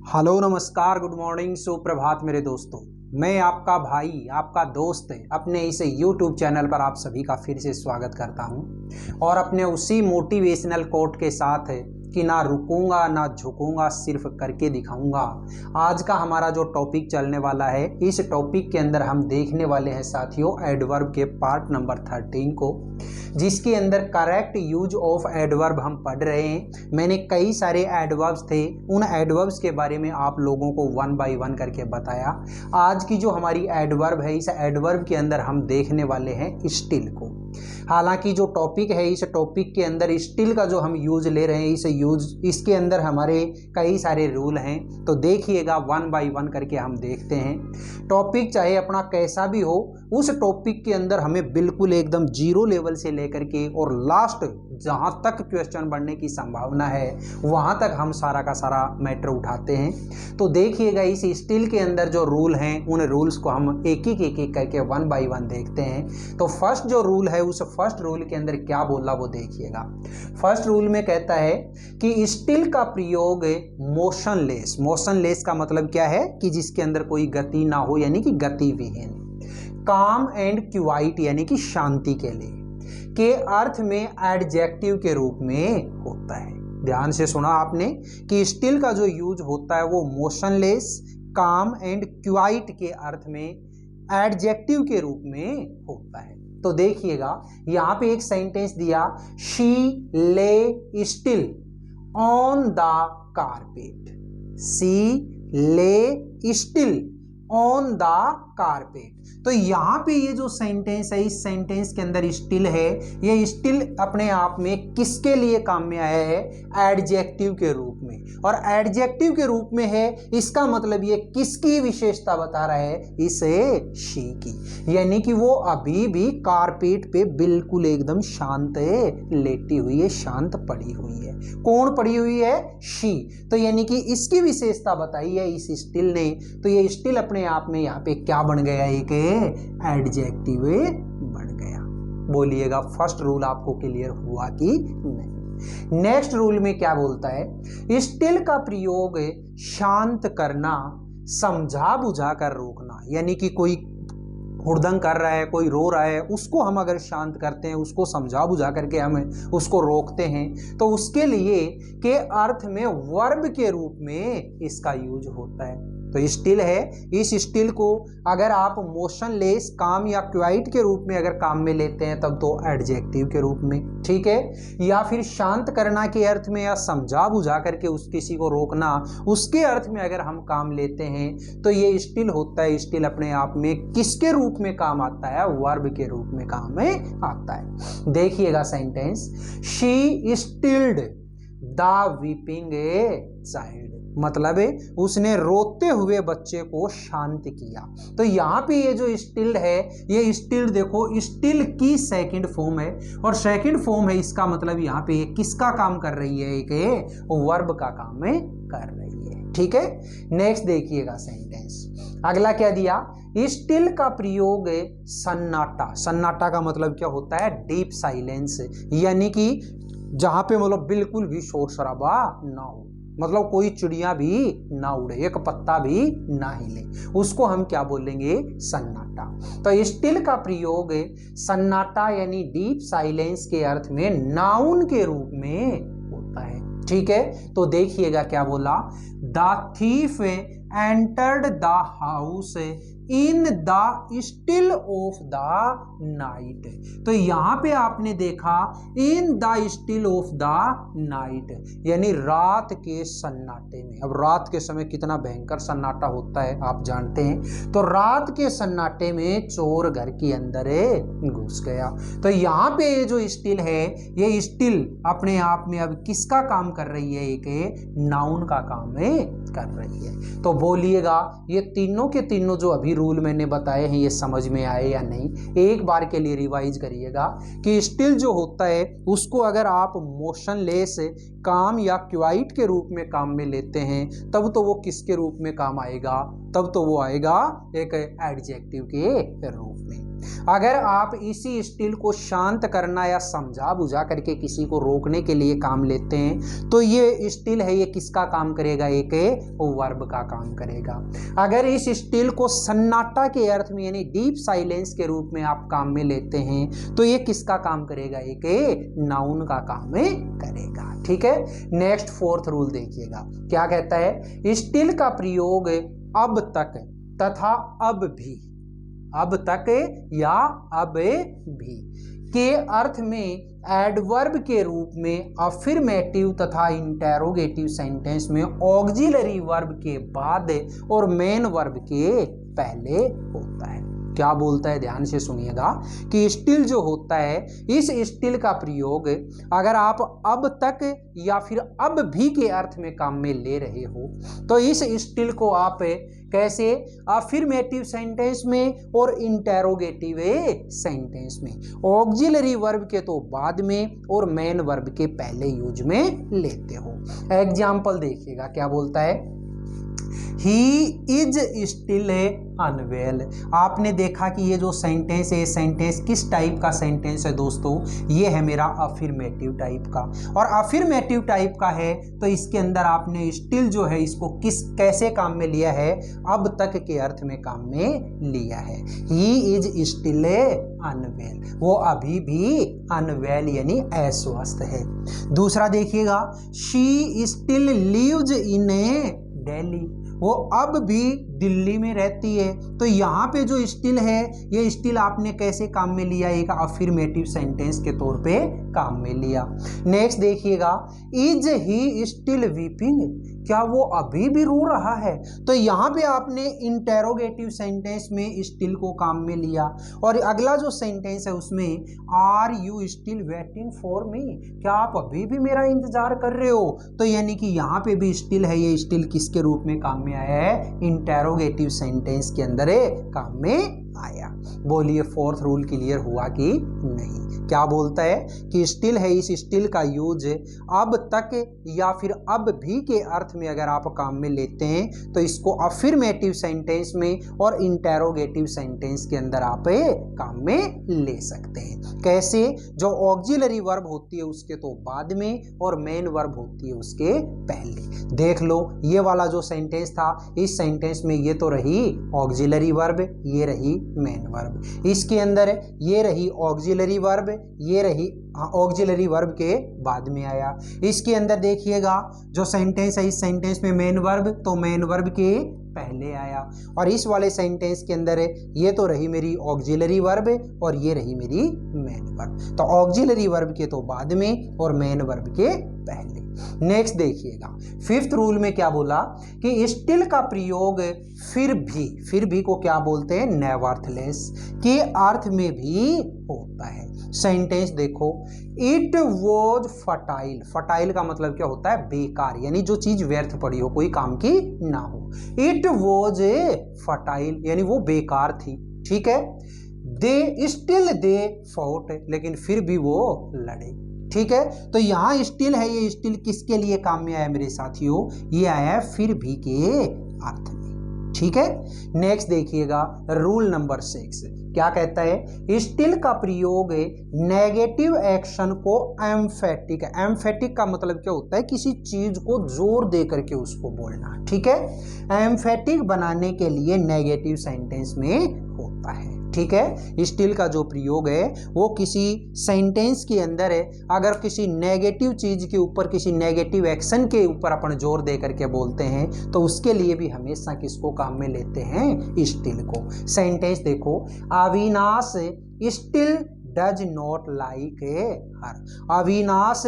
Hello नमस्कार good morning सुप्रभात मेरे दोस्तों। मैं आपका भाई आपका दोस्त अपने इस YouTube चैनल पर आप सभी का फिर से स्वागत करता हूं और अपने उसी मोटिवेशनल कोट के साथ कि ना रुकूंगा ना झुकूंगा सिर्फ करके दिखाऊंगा। आज का हमारा जो टॉपिक चलने वाला है, इस टॉपिक के अंदर हम देखने वाले हैं साथियों एडवर्ब के पार्ट नंबर 13 को, जिसके अंदर करेक्ट यूज ऑफ एडवर्ब हम पढ़ रहे हैं। मैंने कई सारे एडवर्ब्स थे, उन एडवर्ब्स के बारे में आप लोगों को वन बाय वन करके बताया। आज की जो हमारी एडवर्ब है, इस एडवर्ब के अंदर हम देखने वाले हैं स्टिल को। हालांकि जो टॉपिक है, इस टॉपिक के अंदर स्टिल का जो हम यूज ले रहे हैं, इसके अंदर हमारे कई सारे रूल हैं, तो देखिएगा वन बाय वन करके हम देखते हैं। टॉपिक चाहे अपना कैसा भी हो, उस टॉपिक के अंदर हमें बिल्कुल एकदम जीरो लेवल से लेकर के और लास्ट जहां तक क्वेश्चन बनने की संभावना है वहां तक हम सारा का सारा मैटर उठाते हैं। तो देखिएगा इस स्टिल के अंदर जो रूल हैं, उन रूल्स को हम एक एक करके वन बाय वन देखते हैं। तो फर्स्ट जो रूल है, उस फर्स्ट रूल के अंदर क्या बोला वो देखिएगा। फर्स्ट रूल में कहता है कि स्टिल का प्रयोग मोशनलेस। मोशनलेस का मतलब क्या है कि जिसके अंदर कोई गति ना हो, यानी कि गतिविहीन। काम एंड क्वाइट यानी कि शांति के लिए के अर्थ में एडजेक्टिव के रूप में होता है। ध्यान से सुना आपने कि स्टिल का जो यूज होता है वो मोशनलेस, काम एंड क्वाइट के अर्थ में एडजेक्टिव के रूप में होता है। तो देखिएगा यहां पे एक सेंटेंस दिया, she lay still on the carpet. She lay still on the carpet. तो यहां पे ये जो सेंटेंस है, इस सेंटेंस के अंदर स्टिल है, ये स्टिल अपने आप में किसके लिए काम में आया है? एडजेक्टिव के रूप में। और एडजेक्टिव के रूप में है, इसका मतलब ये किसकी विशेषता बता रहा है? इसे शी की, यानी कि वो अभी भी कारपेट पे बिल्कुल एकदम शांत है, लेटी हुई है, शांत पड़ी हुई है। कौन पड़ी हुई है? शी। तो यानी कि इसकी विशेषता बताई है इस स्टिल ने। तो ये स्टिल अपने आप में यहाँ पे क्या बन गया? एक एडजेक्टिव बन गया। बोलिएगा फर्स्ट रूल आपको क्लियर हुआ कि नहीं? नेक्स्ट रूल में क्या बोलता है? स्टिल का प्रयोग शांत करना, समझा बुझा कर रोकना। यानी कि कोई हुड़दंग कर रहा है, कोई रो रहा है, उसको हम अगर शांत करते हैं, उसको समझा बुझा करके हम उसको रोकते हैं, तो उसके लिए के अर्थ में वर्ब के रूप में इसका यूज होता है। तो स्टिल है, इस स्टिल को अगर आप मोशनलेस, काम या क्वाइट के रूप में अगर काम में लेते हैं तब तो एडजेक्टिव के रूप में, ठीक है। या फिर शांत करना के अर्थ में या समझा बुझा करके उस किसी को रोकना, उसके अर्थ में अगर हम काम लेते हैं तो ये स्टिल होता है। स्टिल अपने आप में किसके रूप में काम आता है? वर्ब के रूप में काम में आता है। देखिएगा sentence, she stilled the weeping child. मतलब है उसने रोते हुए बच्चे को शांत किया। तो यहाँ पे ये जो स्टिल्ड है, ये स्टिल्ड देखो स्टिल की सेकंड फॉर्म है, और सेकंड फॉर्म है, इसका मतलब यहाँ पे किसका काम कर रही है? एक वर्ब का काम कर रही है, ठीक है। नेक्स्ट देखिएगा सेंटेंस, अगला क्या दिया? स्टिल का प्रयोग सन्नाटा। सन्नाटा का मतलब क्या होता है? डीप साइलेंस, यानी कि जहां पे मतलब बिल्कुल भी शोर शराबा ना हो, मतलब कोई चिड़िया भी ना उड़े, एक पत्ता भी ना हिले, उसको हम क्या बोलेंगे? सन्नाटा। तो स्टिल का प्रयोग सन्नाटा यानी डीप साइलेंस के अर्थ में नाउन के रूप में होता है, ठीक है। तो देखिएगा क्या बोला, the thief entered the house in the still of the night. तो यहां पे आपने देखा in the still of the night, यानी रात के सन्नाटे में। अब रात के समय कितना भयंकर सन्नाटा होता है आप जानते हैं। तो रात के सन्नाटे में चोर घर के अंदर घुस गया। तो यहाँ पे ये जो स्टिल है, ये स्टिल अपने आप में अब किसका काम कर रही है? एक नाउन का काम कर रही है। तो बोलिएगा ये तीनों के तीनों जो अभी रूल मैंने बताए हैं, ये समझ में आए या नहीं? एक बार के लिए रिवाइज करिएगा कि स्टिल जो होता है उसको अगर आप मोशनलेस, काम या क्वाइट के रूप में काम में लेते हैं तब तो वो किसके रूप में काम आएगा? तब तो वो आएगा एक एडजेक्टिव के रूप में। अगर आप इसी स्टिल को शांत करना या समझा बुझा करके किसी को रोकने के लिए काम लेते हैं तो ये स्टिल है, ये किसका काम करेगा? एक वर्ब का काम करेगा। अगर इस स्टिल को सन्नाटा के अर्थ में यानी डीप साइलेंस के रूप में आप काम में लेते हैं तो ये किसका काम करेगा? एक नाउन का काम करेगा। ठीक है, नेक्स्ट फोर्थ रूल देखिएगा, क्या कहता है? स्टिल का प्रयोग अब तक तथा अब भी, अब तक या अब भी के अर्थ में एडवर्ब के रूप में अफर्मेटिव तथा इंटेरोगेटिव सेंटेंस में ऑक्सिलरी वर्ब के बाद और मेन वर्ब के पहले होता है। क्या बोलता है? ध्यान से सुनिएगा कि स्टिल जो होता है, इस स्टिल का प्रयोग अगर आप अब तक या फिर अब भी के अर्थ में काम में ले रहे हो तो इस स्टिल को आप कैसे? अफर्मेटिव सेंटेंस में और इंटेरोगेटिव सेंटेंस में ऑक्सिलरी वर्ब के तो बाद में और मेन वर्ब के पहले यूज में लेते हो। एग्जाम्पल देखिएगा, क्या बोलता है? He is still unwell. आपने देखा कि ये जो सेंटेंस है, सेंटेंस किस टाइप का सेंटेंस है दोस्तों? ये है मेरा अफर्मेटिव टाइप का, और अफर्मेटिव टाइप का है तो इसके अंदर आपने स्टिल जो है इसको कैसे काम में लिया है? अब तक के अर्थ में काम में लिया है। ही इज स्टिल अनवेल, वो अभी भी अनवेल यानी अस्वस्थ है। दूसरा देखिएगा, she still lives in Delhi, वो अब भी दिल्ली में रहती है। तो यहाँ पे जो स्टिल है, ये स्टिल आपने कैसे काम में लिया? एक अफर्मेटिव सेंटेंस के तौर पे काम में लिया। नेक्स्ट देखिएगा, इज ही स्टिल वीपिंग, क्या वो अभी भी रो रहा है? तो यहाँ पे आपने इंटेरोगेटिव सेंटेंस में स्टिल को काम में लिया। और अगला जो सेंटेंस है उसमें are you still waiting for me, क्या आप अभी भी मेरा इंतजार कर रहे हो? तो यानी कि यहाँ पे भी स्टिल है, ये स्टिल किसके रूप में काम में आया है? इंटेरोगेटिव सेंटेंस के अंदर काम में आया। बोलिए फोर्थ रूल क्लियर हुआ कि नहीं? क्या बोलता है कि स्टिल है, इस स्टिल का यूज अब तक या फिर अब भी के अर्थ में अगर आप काम में लेते हैं तो इसको अफर्मेटिव सेंटेंस में और इंटेरोगेटिव सेंटेंस के अंदर आप काम में ले सकते हैं। कैसे? जो ऑक्सिलरी वर्ब होती है उसके तो बाद में और मेन वर्ब होती है उसके पहले। देख लो, ये वाला जो सेंटेंस था, इस सेंटेंस में ये तो रही ऑक्सिलरी वर्ब, ये रही मेन वर्ब। इसके अंदर ये रही ऑक्सिलरी वर्ब, ये रही ऑक्सिलरी वर्ब के बाद में आया। इसके अंदर देखिएगा जो सेंटेंस है, इस सेंटेंस में मेन वर्ब तो मेन वर्ब के पहले आया, और इस वाले सेंटेंस के अंदर ये तो रही मेरी ऑक्सिलरी वर्ब और ये रही मेरी मेन वर्ब। तो ऑक्सिलरी वर्ब के तो बाद में और मेन वर्ब के पहले। नेक्स्ट देखिएगा, फिफ्थ रूल में क्या बोला कि स्टिल का प्रयोग फिर भी को क्या बोलते हैं? नेवरथलेस के अर्थ में भी होता है। सेंटेंस देखो, इट वॉज फर्टाइल, फर्टाइल का मतलब क्या होता है? बेकार, यानी जो चीज व्यर्थ पड़ी हो, कोई काम की ना हो। इट वॉज फर्टाइल यानी वो बेकार थी। ठीक है, दे स्टिल दे फॉट, लेकिन फिर भी वो लड़े। ठीक है, तो यहाँ स्टिल है, ये स्टिल किसके लिए काम में आया मेरे साथियों? ये आया है फिर भी के अर्थ में। ठीक है, नेक्स्ट देखिएगा रूल नंबर 6 क्या कहता है? स्टिल का प्रयोग नेगेटिव एक्शन को एम्फेटिक, एम्फेटिक का मतलब क्या होता है? किसी चीज को जोर दे करके उसको बोलना। ठीक है, एम्फेटिक बनाने के लिए नेगेटिव सेंटेंस में होता है। ठीक है, स्टिल का जो प्रयोग है वो किसी सेंटेंस के अंदर है, अगर किसी नेगेटिव चीज के ऊपर, किसी नेगेटिव एक्शन के ऊपर अपन जोर दे करके बोलते हैं तो उसके लिए भी हमेशा किसको काम में लेते हैं? स्टिल को। सेंटेंस देखो, Avinash still does not like her, Avinash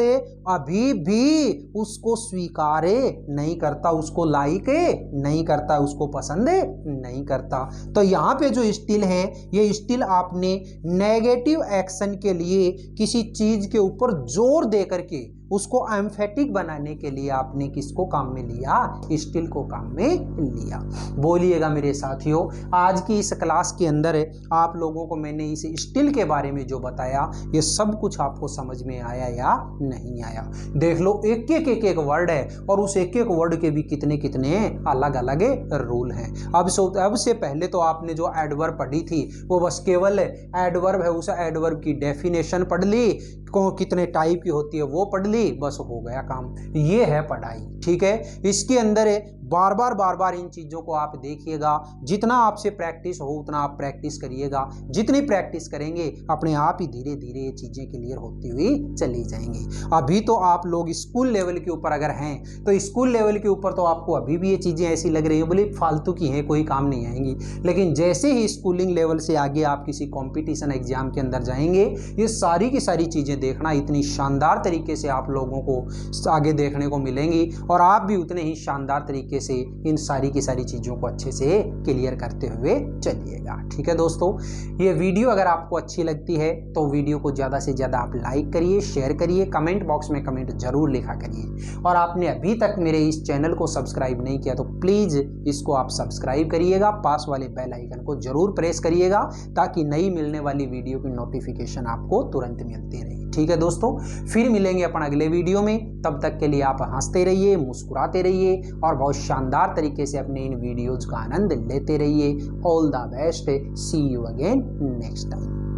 अभी भी उसको स्वीकार नहीं करता, उसको लाइक नहीं करता, उसको पसंद नहीं करता। तो यहाँ पे जो स्टिल है, ये स्टिल आपने नेगेटिव एक्शन के लिए किसी चीज के ऊपर जोर दे करके उसको एम्फेटिक बनाने के लिए आपने किसको काम में लिया, स्टिल को काम में लिया। बोलिएगा मेरे साथियों, आज की इस क्लास के अंदर आप लोगों को मैंने इस स्टिल के बारे में जो बताया ये सब कुछ आपको समझ में आया या नहीं आया। देख लो एक वर्ड है और उस एक वर्ड के भी कितने कितने अलग अलग रूल हैं। अब से पहले तो आपने जो एडवर्ब पढ़ी थी वो बस केवल एडवर्ब है, उस एडवर्ब की डेफिनेशन पढ़ ली, कितने टाइप की होती है वो पढ़ ली, बस हो गया काम। ये है पढ़ाई, ठीक है। इसके अंदर बार बार इन चीज़ों को आप देखिएगा, जितना आपसे प्रैक्टिस हो उतना आप प्रैक्टिस करिएगा। जितनी प्रैक्टिस करेंगे अपने आप ही धीरे धीरे ये चीज़ें क्लियर होती हुई चली जाएंगी। अभी तो आप लोग स्कूल लेवल के ऊपर अगर हैं तो स्कूल लेवल के ऊपर तो आपको अभी भी ये चीज़ें ऐसी लग रही हैं बोले फालतू की हैं, कोई काम नहीं आएंगी। लेकिन जैसे ही स्कूलिंग लेवल से आगे आप किसी कॉम्पिटिशन एग्जाम के अंदर जाएंगे, ये सारी की सारी चीज़ें देखना इतनी शानदार तरीके से आप लोगों को आगे देखने को मिलेंगी और आप भी उतने ही शानदार तरीके से इन सारी की सारी चीज़ों को अच्छे से क्लियर करते हुए चलिएगा। ठीक है दोस्तों, ये वीडियो अगर आपको अच्छी लगती है तो वीडियो को ज़्यादा से ज़्यादा आप लाइक करिए, शेयर करिए, कमेंट बॉक्स में कमेंट जरूर लिखा करिए। और आपने अभी तक मेरे इस चैनल को सब्सक्राइब नहीं किया तो प्लीज़ इसको आप सब्सक्राइब करिएगा, पास वाले बेल आइकन को जरूर प्रेस करिएगा ताकि नई मिलने वाली वीडियो की नोटिफिकेशन आपको तुरंत मिलती रहे। ठीक है दोस्तों, फिर मिलेंगे अपन अगले वीडियो में। तब तक के लिए आप हंसते रहिए, मुस्कुराते रहिए और बहुत शानदार तरीके से अपने इन वीडियोज का आनंद लेते रहिए। All the best, see you again next time.